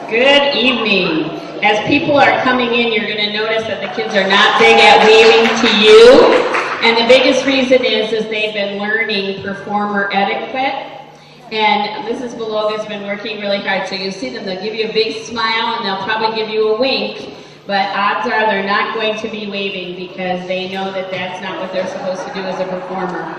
Good evening. As people are coming in, you're going to notice that the kids are not big at waving to you. And the biggest reason is they've been learning performer etiquette. And Mrs. Beloga's been working really hard. So you see them, they'll give you a big smile and they'll probably give you a wink. But odds are they're not going to be waving because they know that that's not what they're supposed to do as a performer.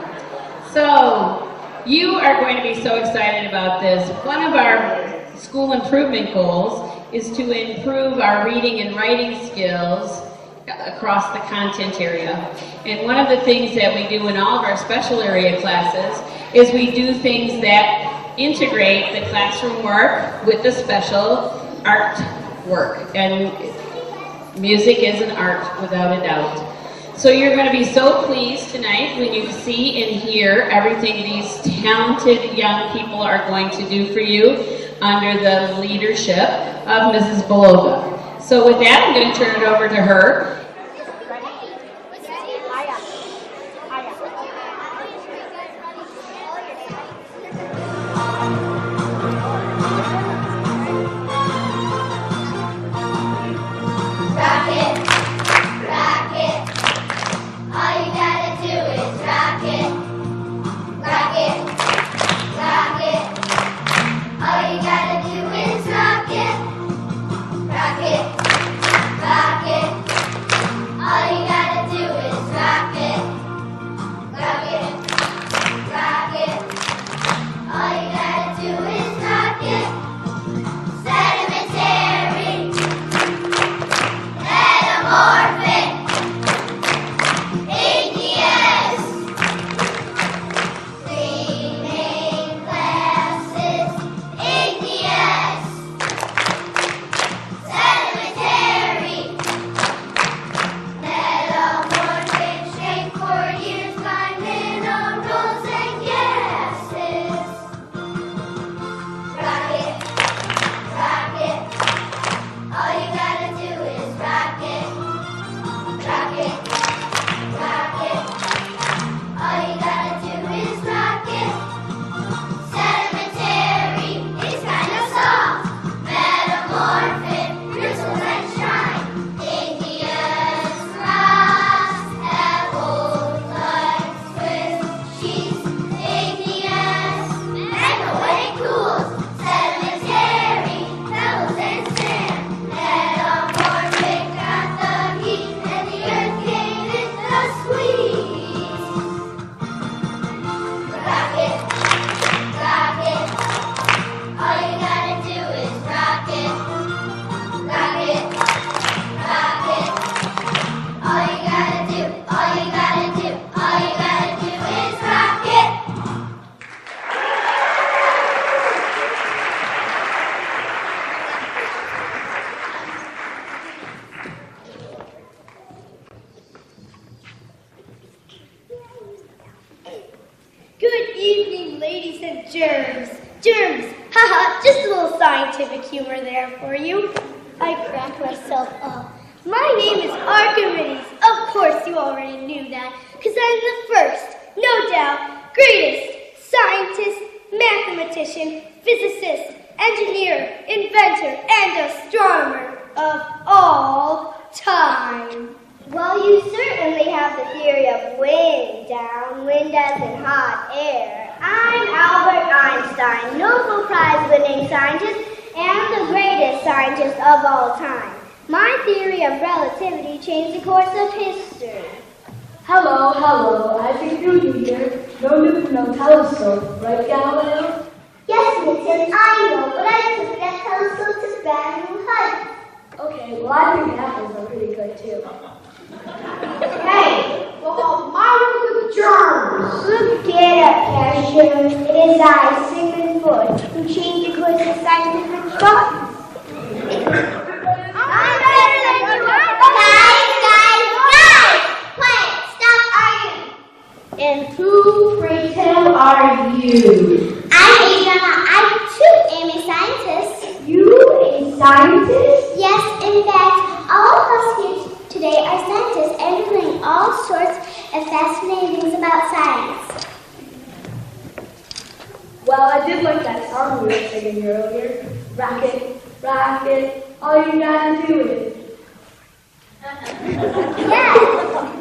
So you are going to be so excited about this. One of our school improvement goals is to improve our reading and writing skills across the content area. And one of the things that we do in all of our special area classes is we do things that integrate the classroom work with the special art work. And music is an art without a doubt. So you're going to be so pleased tonight when you see and hear everything these talented young people are going to do for you under the leadership of Mrs. Beloga. So with that, I'm going to turn it over to her. Good evening, ladies and germs. Germs, haha, just a little scientific humor there for you. I crack myself up. My name is Archimedes. Of course you already knew that, because I'm the first, no doubt, greatest scientist, mathematician, physicist, engineer, inventor, and astronomer of all time. Well, you certainly have the theory of wind down, wind as in hot air. I'm Albert Einstein, Nobel Prize-winning scientist and the greatest scientist of all time. My theory of relativity changed the course of history. Hello, Isaac Newton here. No Newton, no telescope, right, Galileo? Yes, Newton, I know, but I took that telescope to brand new heights. Okay, well, I think apples are pretty good, too. Hey, well, my with germs. Get up, Cashew. It is I, Sigmund Freud, who changed the course of scientific thought. I'm better than you are. Guys! Quiet, stop arguing. And who, pray tell, are you? I'm Adriana. I too am a scientist. You a scientist? Yes, in fact, all of us here today are scientists and are learning all sorts of fascinating things about science. Well, I did like that song we were singing earlier. Rocket, rocket, all you gotta do is. Yes,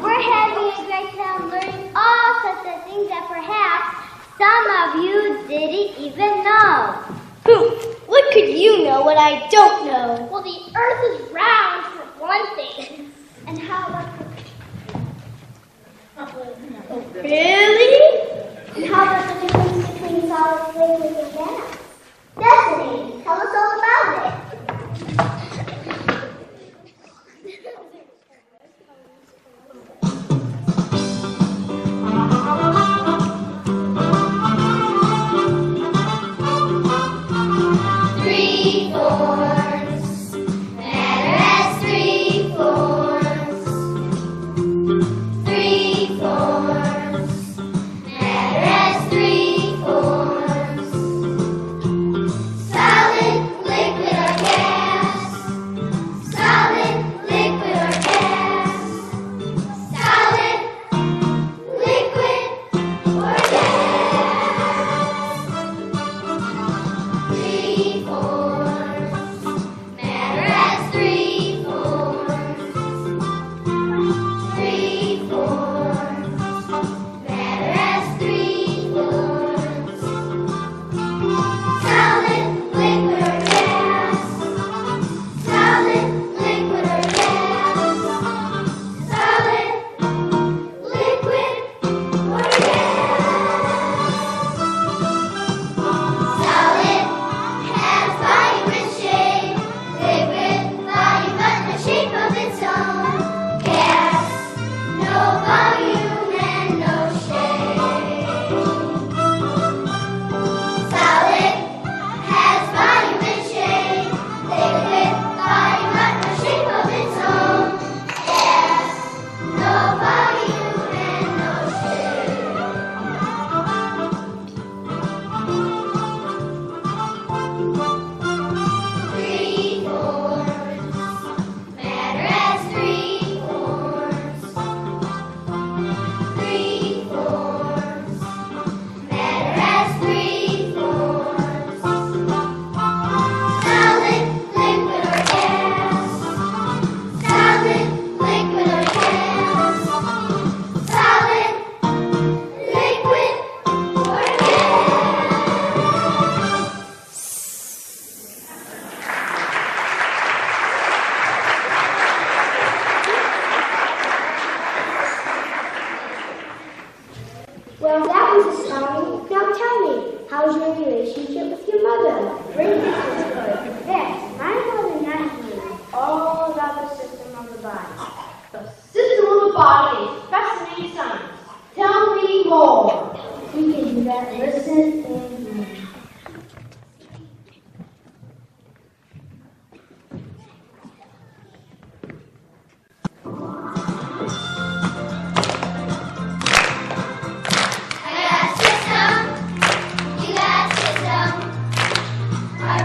we're having a great time learning all sorts of things that perhaps some of you didn't even know. What could you know what I don't know? Well, the Earth is round for one thing. And how about Really? And how about the difference between solid, liquid, and gas? Destiny, tell us all about it. Three forms, matter has three forms. Three forms, matter has three forms. Solid, liquid, or gas. Solid, liquid, or gas. Solid, liquid, or gas. Three forms, matter has three forms. Three forms, matter has three forms. Solid, liquid, or gas. Solid, liquid, or gas. Solid, liquid, or gas. Solid has volume and shape. Liquid, volume but no shape of its own. Gas, no volume and no shape. Solid has volume and shape. Liquid, volume but no shape of its own. Gas, no volume and no shape. Three forms, matter has three forms. Three forms, matter has three forms. Solid, liquid, or gas. Solid, liquid, or gas. Solid, liquid, or Well, that was astounding. Now tell me, how's your relationship with your mother? Bring this is good. Yes, my mother and I knew all about the system of the body. The system of the body is fascinating science. Tell me more. We can do that. Listen and learn. I got a system, you got a system. Our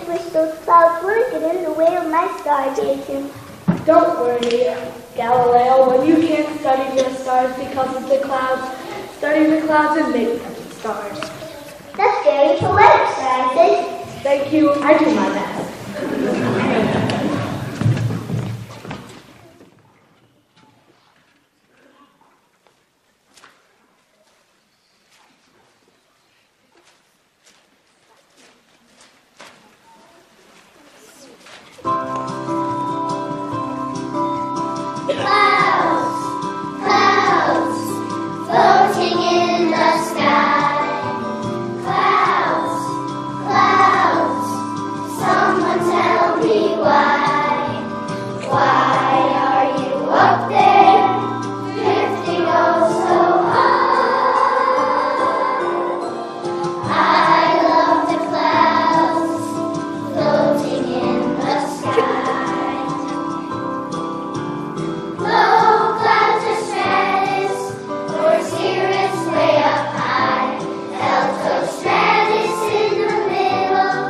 just wish those clouds wouldn't get in the way of my stargazing. Don't worry, Galileo. When you can't study your stars because of the clouds, study the clouds and make them stars. That's very poetic, Francis. Thank you. I do my best. Floating in the sky. Clouds, clouds, someone tell me why. Why are you up there, drifting oh so high? I love the clouds, floating in the sky. Low clouds are stratus, or cirrus way up high. Altostratus in the middle,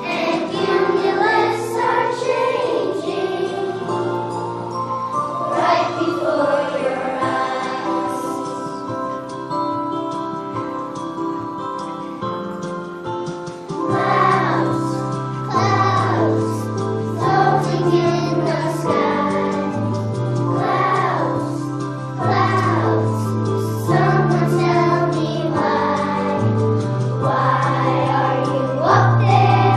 and cumulus are changing right before your eyes. Clouds, clouds, floating in the sky. Clouds, clouds, someone tell me why. Why are you up there,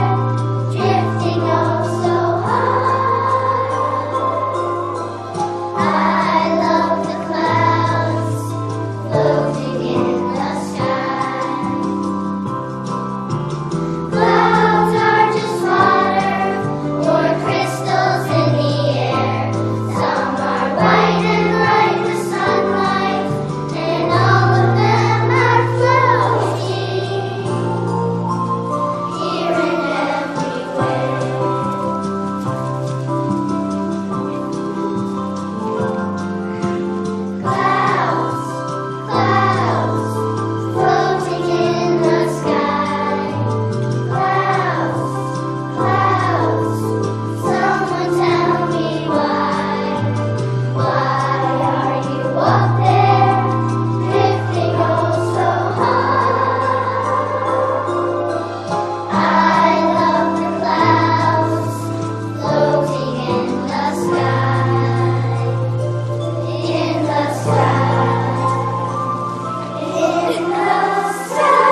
drifting oh so high? I love the clouds, floating in the sky. Clouds are just water, or crystals in the air. Some are white and like the sunlight, and all of them are floating here and everywhere. Clouds, clouds, floating in the sky. Clouds, clouds, someone tell me why. Why are you up there, drifting oh so high? I love the clouds, floating in the sky. In the sky. In the sky.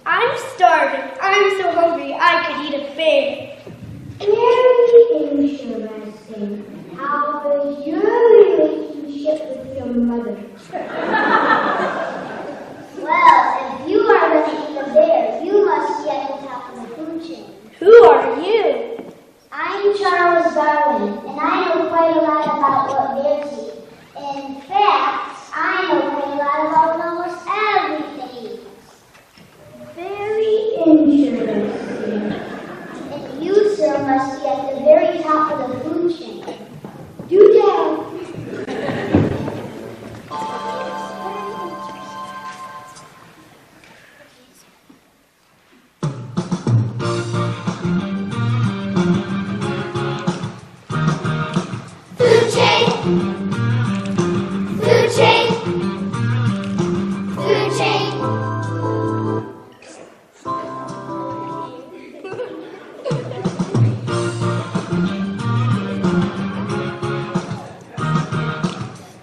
I'm starving. I'm so hungry I could eat a fig. Very interesting. How is your relationship with your mother? Well, if you are going to eat a bear, you must be at the top of the food chain. Who are you? I'm Charles Darwin, and I know quite a lot about what bears eat. In fact, I know quite a lot about almost everything. Very interesting. And you, sir, must be at the very top of the food chain. Do tell. Food chain, food chain, food chain.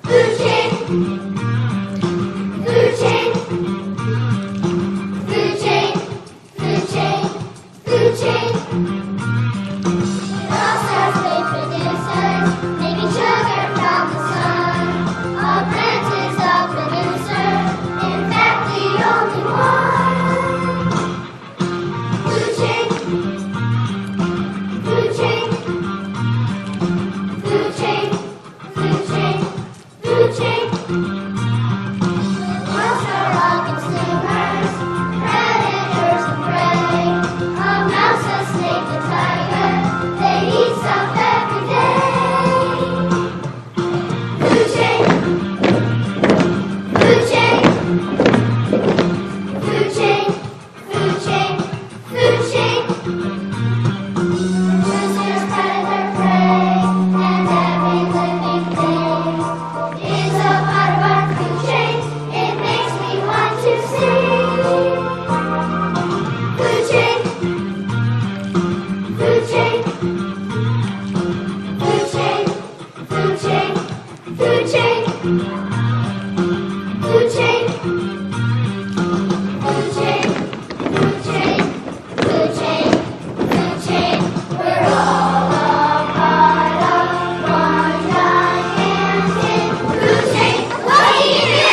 Food chain, food chain, food chain, food chain, food chain. All stars made producers, making sugar from the chain, food chain, food chain, food chain, food chain, food chain. We're all a part of one gigantic food chain. What do you do?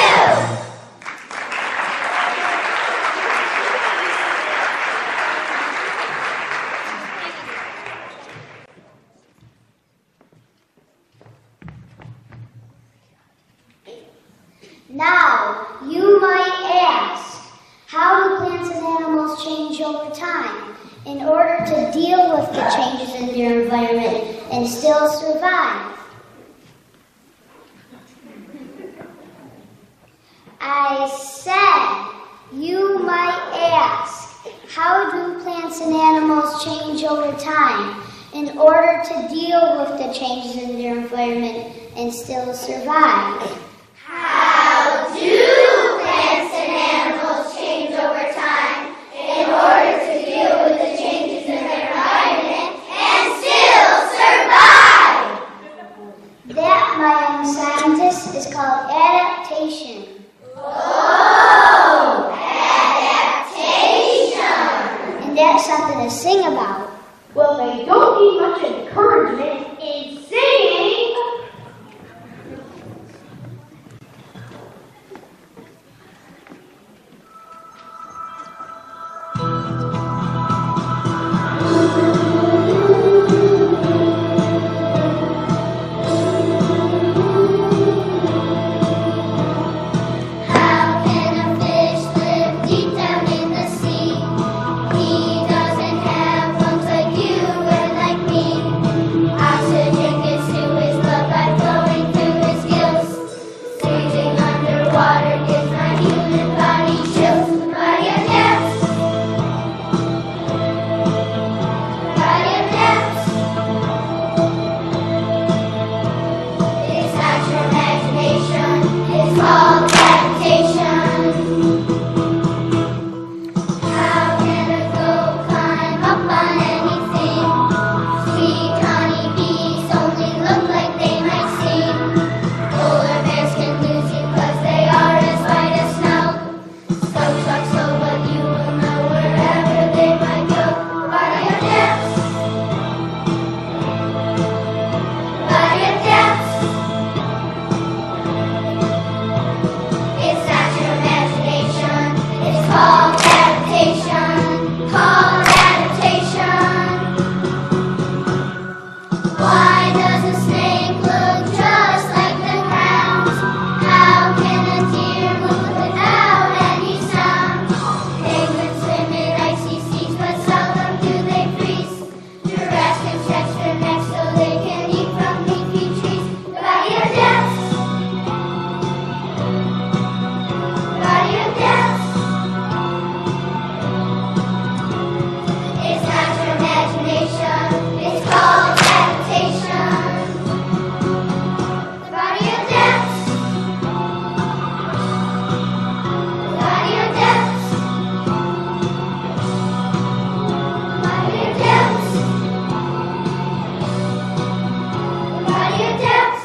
Now, you might ask, how do plants and animals change over time in order to deal with the changes in their environment and still survive? I said, you might ask, how do plants and animals change over time in order to deal with the changes in their environment and still survive? How do plants and animals change over time in order to deal with the changes in their environment and still survive? That, my young scientist, is called adaptation. Oh, adaptation! And that's something to sing about. Well, they don't need much encouragement in singing. How can a fish live deep down in the sea? He doesn't have lungs like you and like me. Oxygen gets to his blood by flowing through his gills. Freezing underwater gives my human body chills. Body adapts. Body adapts. It's not your imagination. It's called adaptation. How can a goat climb up on anything? Sweet honeybees only look like they might seem. Polar bears can lose you 'cause they are as white as snow. Stoats are slow, but you will know wherever they might go. Body adapts. Body adapts. It's not your imagination. It's called adaptation. Called adaptation. Why does a snake look just like the ground? How can a deer move without any sound? Penguins swim in icy seas, but seldom do they freeze. Giraffes can stretch their necks so they can eat from leafy trees. The body adapts. Body adapts. It's not your imagination. It's called adaptation. The body adapts. The body adapts. The body adapts. The body adapts.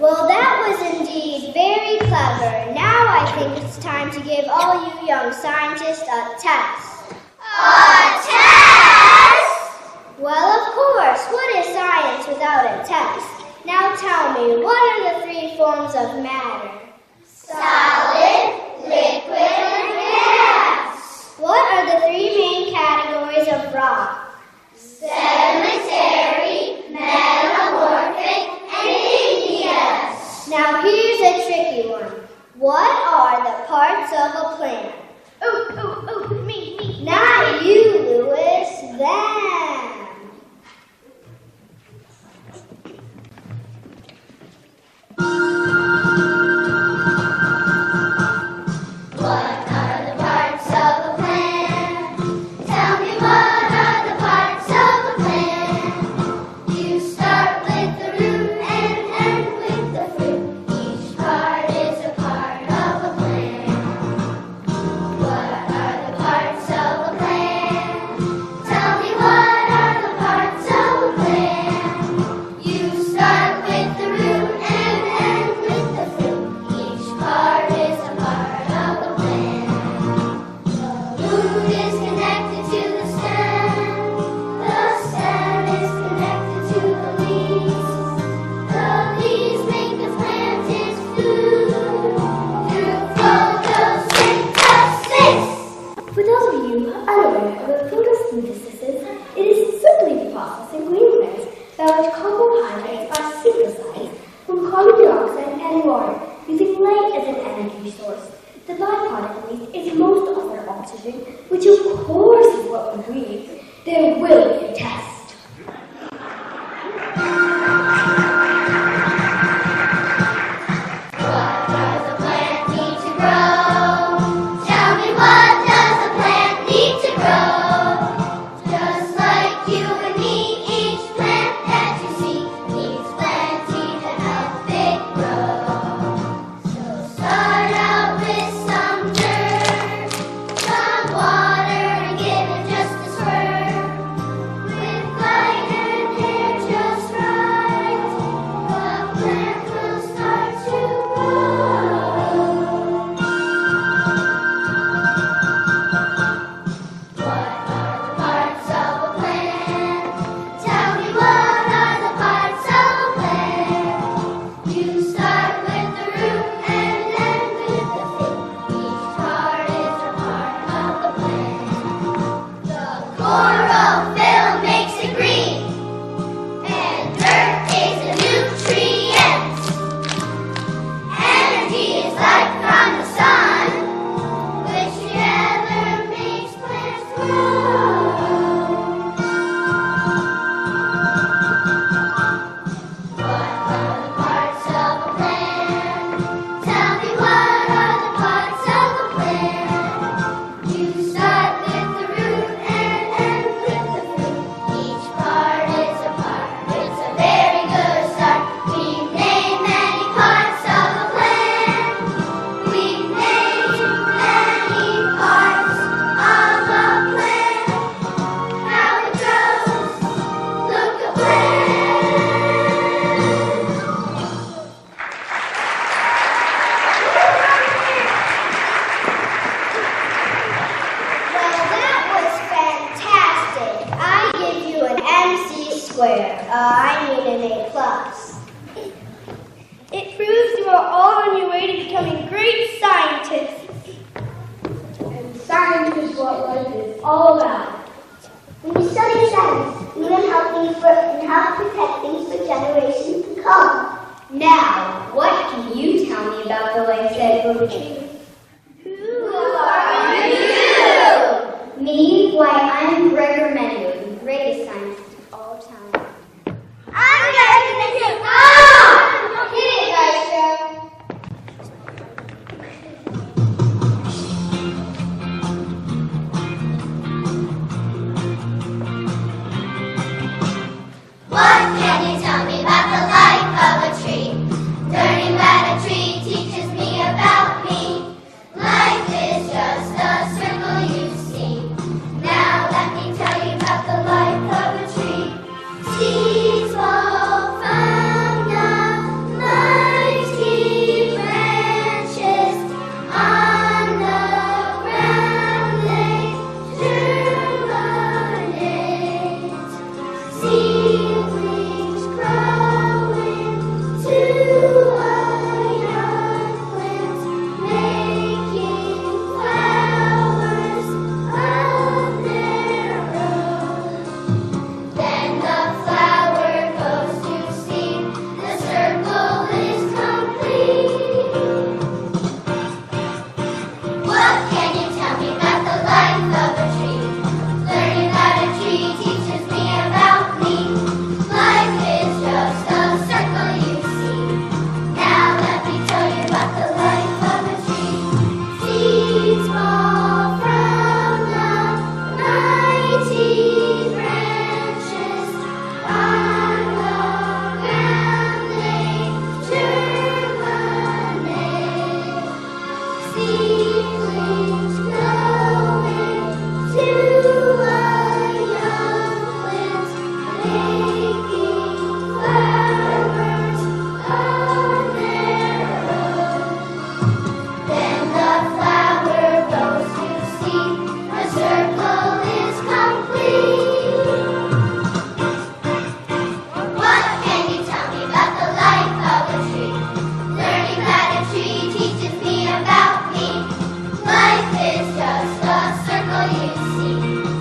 Well, that was indeed very clever. Now I think it's time to give all you young scientists a test. A test? Well, of course. What is science without a test? Now tell me, what are the three forms of matter? Solid, liquid, and gas. What are the three main categories of rock? Sedimentary, metamorphic, and igneous. Now here's a tricky one. What are the parts of a plant? Me. Not you, Louis, them. unaware of the photosynthesis, it is simply processing green plants by which carbohydrates are synthesized from carbon dioxide and water using light as an energy source. The byproduct released is most often oxygen, which of course is what we breathe. There will be a test. It proves you are all on your way to becoming great scientists. And science is what life is all about. When you study science, you learn how to protect things for generations to come. Now, what can you tell me about the life cycle of trees? Who are you? Me? Why, I'm Gregor Menio, the greatest scientist of all time. I'm ready to get on! Hit it, Maestro. What can you tell me about the life of a tree? Learning about a tree teaches me about me. Life is just a circle you see. Now let me tell you about the life of a tree. Seeds fall from the mighty branches on the ground. They germinate. Seedlings grow into a young plant, making flowers of their own. Then the flower goes to seed, the circle is complete. What can you tell me about the life of a tree? Learning about a tree teaches me about me. Life is just a circle you see. Now let me tell you about the life of a tree. Seeds fall from the mighty branches on the ground. They germinate. Seedlings grow into a young plant, making flowers of their own. Then the flower goes to seed, the circle is complete. What can you tell me about the life of a tree? Learning about a tree teaches me about me. Life is just a circle you see.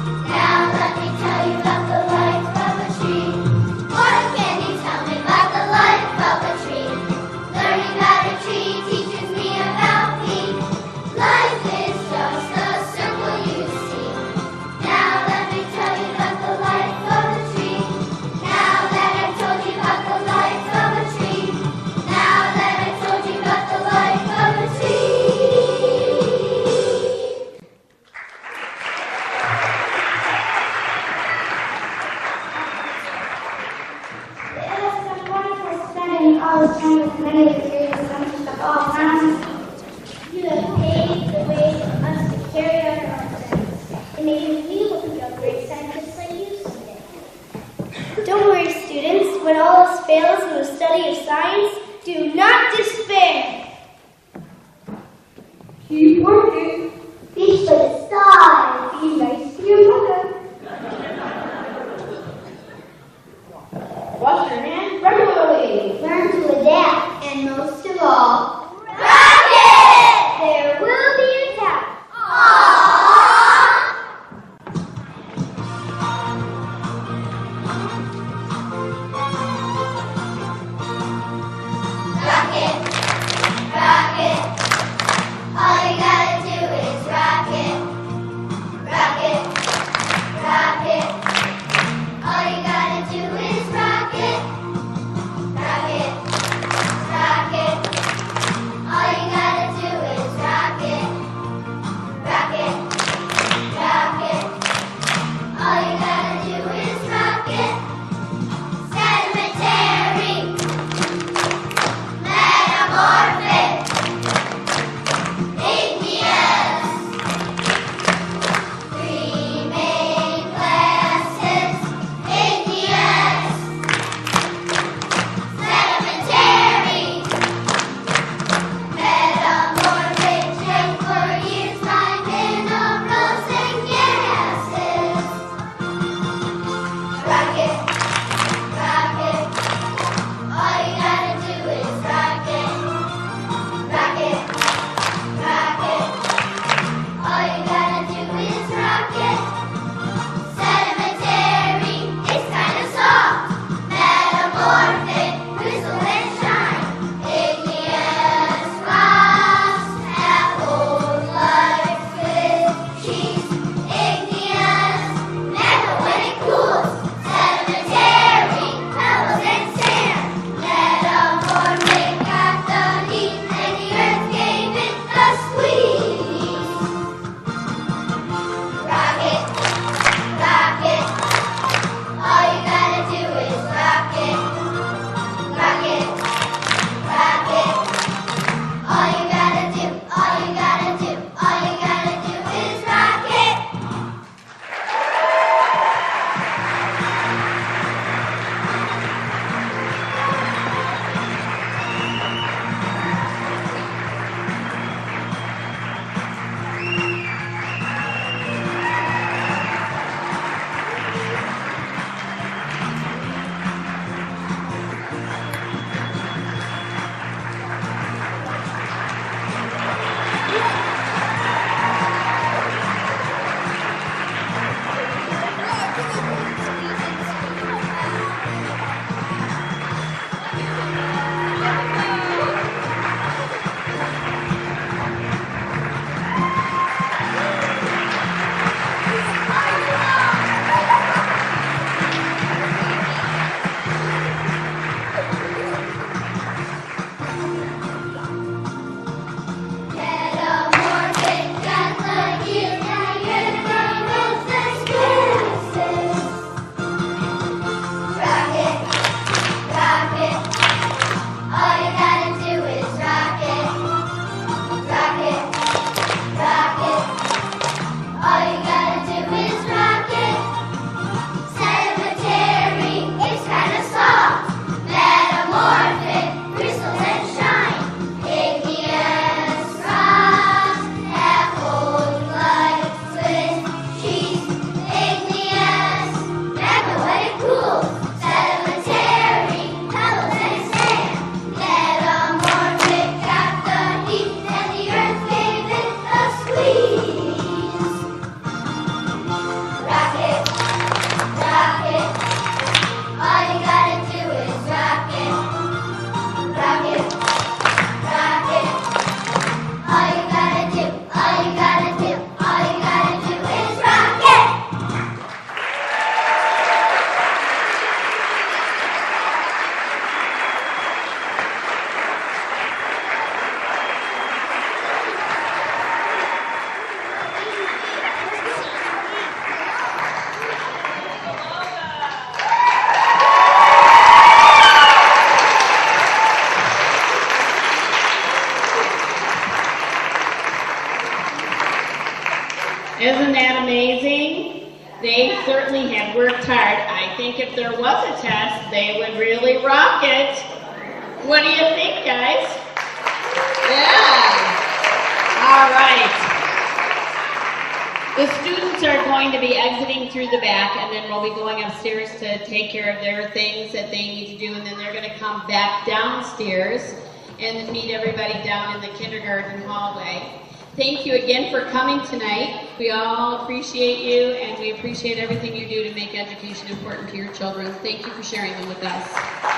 and maybe we will become great scientists like you someday. Don't worry, students. When all else fails in the study of science, do not despair. Keep working. Reach for the stars. Be nice to your mother. Wash your hands regularly. Learn to adapt, and most of all, Rocket! there will be a time. Rocket, rocket, all you gotta do that amazing? They certainly have worked hard. I think if there was a test, they would really rock it. What do you think, guys? Yeah. All right. The students are going to be exiting through the back, and then we'll be going upstairs to take care of their things that they need to do, and then they're going to come back downstairs and meet everybody down in the kindergarten hallway. Thank you again for coming tonight. We all appreciate you, and we appreciate everything you do to make education important to your children. Thank you for sharing them with us.